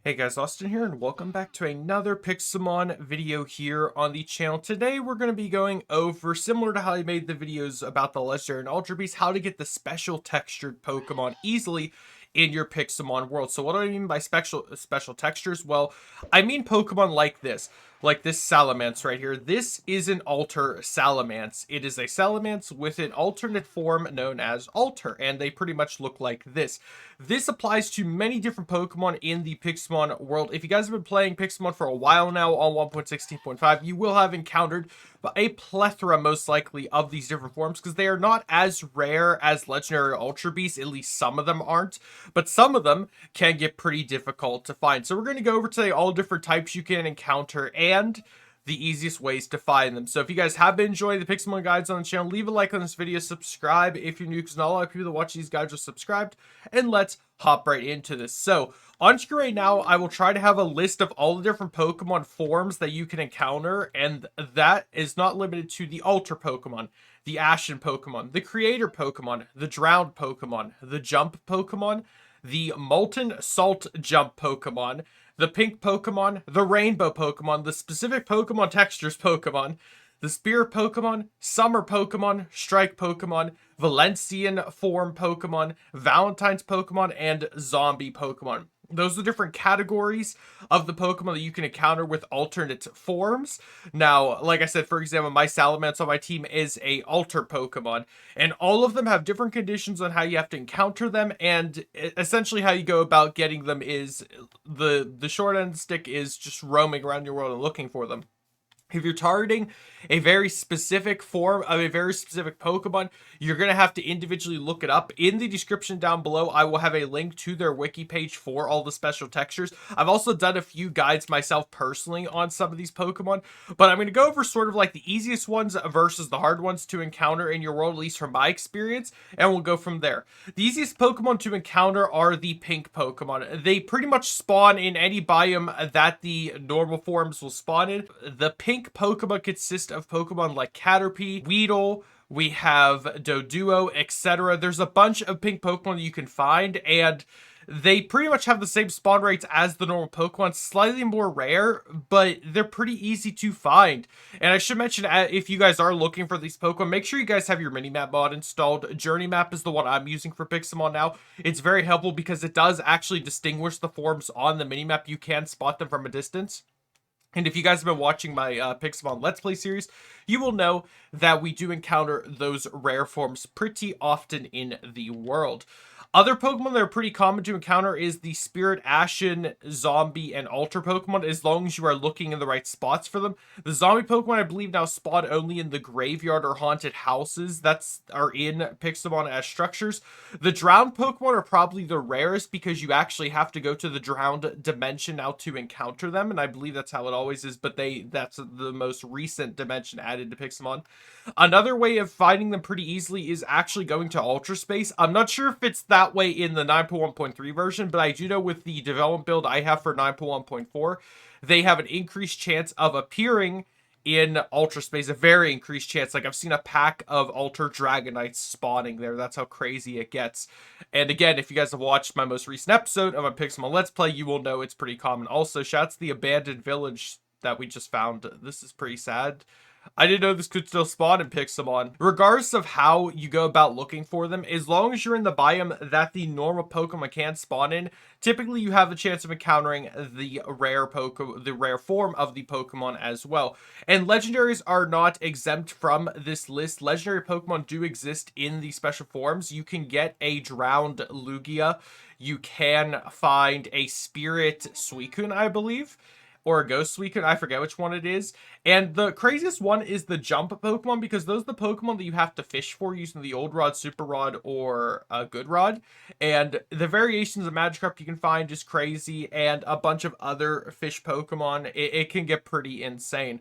Hey guys, Austin here, and welcome back to another Pixelmon video here on the channel. Today we're going to be going over, similar to how I made the videos about the Legendary and Ultra Beasts, how to get the special textured Pokemon easily in your Pixelmon world. So what do I mean by special textures? Well, I mean Pokemon like this Salamence right here. This is an Alter Salamence. It is a Salamence with an alternate form known as Alter, and they pretty much look like this. This applies to many different Pokemon in the Pixelmon world. If you guys have been playing Pixelmon for a while now on 1.16.5, you will have encountered a plethora, most likely, of these different forms, because they are not as rare as Legendary Ultra Beasts. At least some of them aren't, but some of them can get pretty difficult to find. So we're going to go over today all different types you can encounter and the easiest ways to find them. So if you guys have been enjoying the Pixelmon guides on the channel, leave a like on this video, subscribe if you're new, because not a lot of people that watch these guides are subscribed, and let's hop right into this. So on screen right now, I will try to have a list of all the different Pokemon forms that you can encounter, and that is not limited to the Ultra Pokemon, the Ashen Pokemon, the Creator Pokemon, the Drowned Pokemon, the Jump Pokemon, the Molten Salt Jump Pokemon, the Pink Pokemon, the Rainbow Pokemon, the specific Pokemon textures Pokemon, the Spirit Pokemon, Summer Pokemon, Strike Pokemon, Valencian Form Pokemon, Valentine's Pokemon, and Zombie Pokemon. Those are different categories of the Pokemon that you can encounter with alternate forms. Now, like I said, for example, my Salamence on my team is a Alter Pokemon, and all of them have different conditions on how you have to encounter them, and essentially how you go about getting them is the short end of the stick is just roaming around your world and looking for them. If you're targeting a very specific form of a very specific Pokemon, you're going to have to individually look it up. In the description down below, I will have a link to their wiki page for all the special textures. I've also done a few guides myself personally on some of these Pokemon, but I'm going to go over sort of like the easiest ones versus the hard ones to encounter in your world, at least from my experience, and we'll go from there. The easiest Pokemon to encounter are the pink Pokemon. They pretty much spawn in any biome that the normal forms will spawn in. The pink Pokemon consist of Pokemon like Caterpie, Weedle, we have Doduo, etc. There's a bunch of pink Pokemon that you can find, and they pretty much have the same spawn rates as the normal Pokemon, slightly more rare, but they're pretty easy to find. And I should mention, if you guys are looking for these Pokemon, make sure you guys have your Minimap mod installed. Journey Map is the one I'm using for Pixelmon now. It's very helpful because it does actually distinguish the forms on the Minimap. You can spot them from a distance. And if you guys have been watching my Pixelmon Let's Play series, you will know that we do encounter those rare forms pretty often in the world. Other Pokemon that are pretty common to encounter is the Spirit, Ashen, Zombie, and Alter Pokemon, as long as you are looking in the right spots for them. The Zombie Pokemon, I believe, now spawn only in the graveyard or haunted houses that are in Pixelmon as structures. The Drowned Pokemon are probably the rarest because you actually have to go to the Drowned dimension now to encounter them, and I believe that's how it always is, but that's the most recent dimension added to Pixelmon. Another way of finding them pretty easily is actually going to Ultra Space. I'm not sure if it's that way in the 9.1.3 version, but I do know with the development build I have for 9.1.4, they have an increased chance of appearing in Ultra Space, a very increased chance. Like, I've seen a pack of Ultra Dragonites spawning there. That's how crazy it gets. And again, if you guys have watched my most recent episode of my Pixelmon Let's Play, you will know it's pretty common. Also, shouts to the abandoned village that we just found. This is pretty sad. I didn't know this could still spawn in Pixelmon. Regardless of how you go about looking for them, as long as you're in the biome that the normal Pokemon can spawn in, typically you have the chance of encountering the rare form of the Pokemon as well. And legendaries are not exempt from this list. Legendary Pokemon do exist in the special forms. You can get a Drowned Lugia. You can find a Spirit Suicune, I believe, or a Ghost Suicune, I forget which one it is. And the craziest one is the Jump Pokemon, because those are the Pokemon that you have to fish for using the Old Rod, Super Rod, or Good Rod. And the variations of Magikarp you can find is crazy, and a bunch of other fish Pokemon. It can get pretty insane.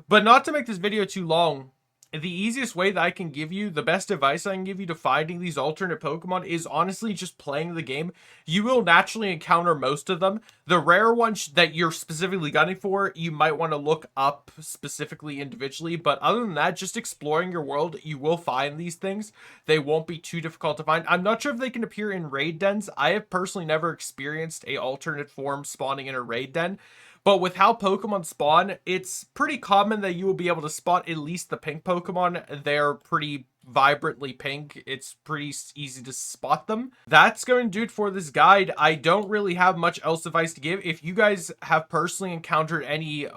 But not to make this video too long, the easiest way that I can give you, the best advice I can give you to finding these alternate Pokemon is honestly just playing the game. You will naturally encounter most of them. The rare ones that you're specifically gunning for, you might want to look up specifically individually, but other than that, just exploring your world, you will find these things. They won't be too difficult to find. I'm not sure if they can appear in raid dens. I have personally never experienced a alternate form spawning in a raid den. But with how Pokemon spawn, it's pretty common that you will be able to spot at least the pink Pokemon. They're pretty vibrantly pink. It's pretty easy to spot them. That's going to do it for this guide. I don't really have much else advice to give. If you guys have personally encountered any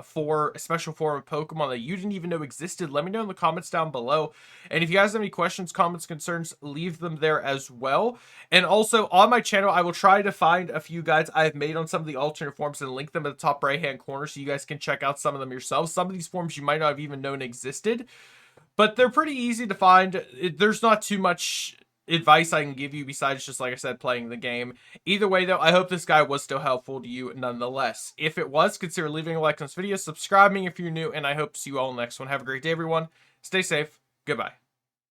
special form of Pokemon that you didn't even know existed, let me know in the comments down below. And if you guys have any questions, comments, concerns, leave them there as well. And also on my channel, I will try to find a few guides I've made on some of the alternate forms and link them at the top right hand corner so you guys can check out some of them yourselves. Some of these forms you might not have even known existed, but they're pretty easy to find. There's not too much advice I can give you besides just, like I said, playing the game. Either way, though, I hope this guide was still helpful to you nonetheless. If it was, consider leaving a like on this video, subscribing if you're new, and I hope to see you all in the next one. Have a great day, everyone. Stay safe. Goodbye.